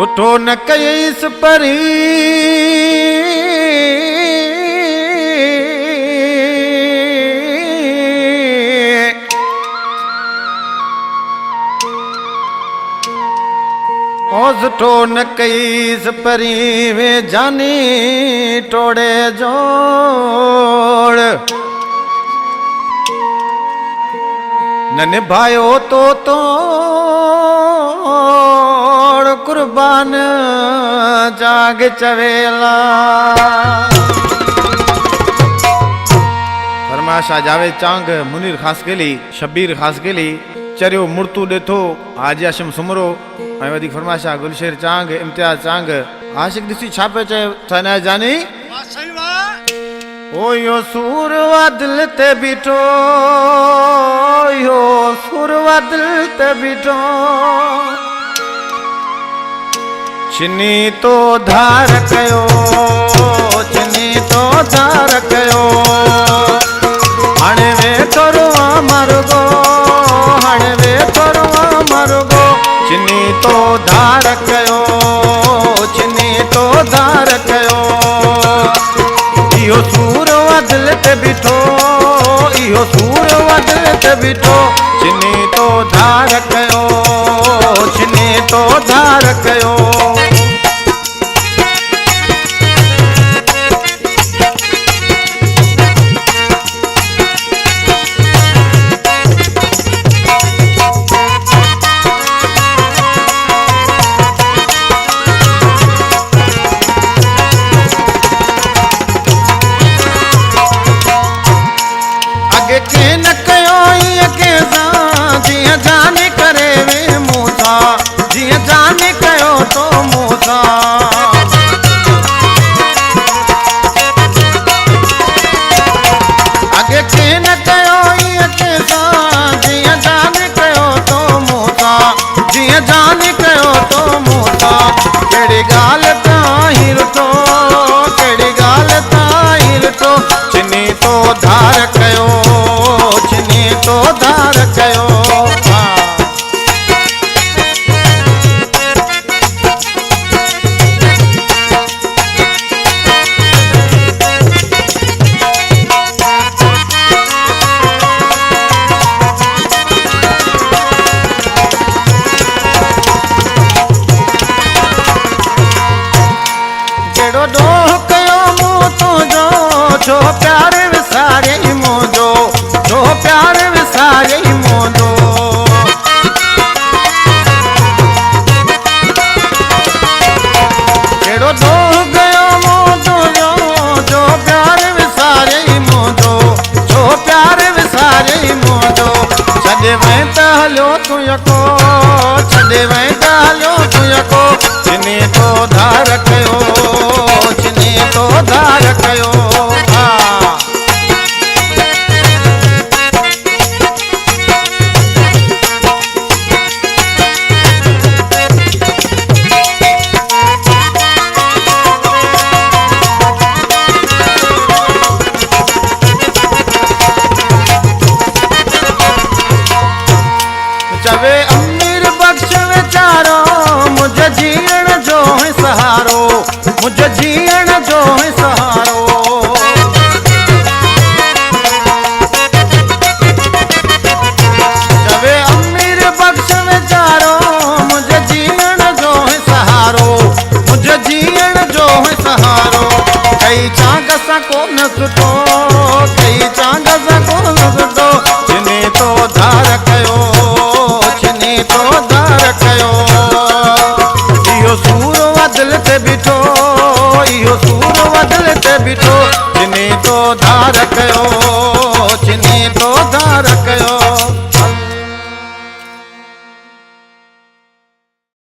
सुठो न कईस परी ओ सुठो न कईस परी वे जानी टोड़े जोड़ न निभायो तो कुर्बान जाग चवेला फरमाशा जावेद चांग मुनीर खास केली शबीर खास केली चरियो मुर्तू देथो हाजी हाशिम सुमरो ऐं वधीक फरमाशा गुलशेर चांग इम्तियाज चांग आशिक दिसी छापे चे थना जानी ओ यो सूरवा दिल ते बीठो यो सूरवा दिल ते बीठो चिनी तो धार कयो चिनी तो धार कयो हाणे वे करो मरगो हाणे वे करो मरगो चिनी तो धार कयो चिनी तो धार कयो इहो सूर दिल ते बीठो इहो सूर दिल ते बीठो चिनी तो धार कयो चिनी तो धार कयो जो प्यार विसारे मोजो जो प्यार विसारे मोजो केड़ो दो गयो मोजो जो प्यार विसारे मोजो जो प्यार विसारे मोजो छदे वहीं त हलो तू यको छदे वहीं त हलो तू यको चिनी तो धार कयो चिनी तो धार कयो चवे अमीर बख्श विचारो मुझे जीण जो है सहारो मुझे जीण जो है सहारो चवे अमीर बख्श विचारो मुझे जीण जो है सहारो मुझे जीण जो है सहारो कई चांग सा को न सुठो कई चांग सा को न सुठो जिने तो धार कयो तो धार कयो इहो सूर दिल ते बीठो इहो सूर दिल ते बीठो चिनी तो धार कयो चिनी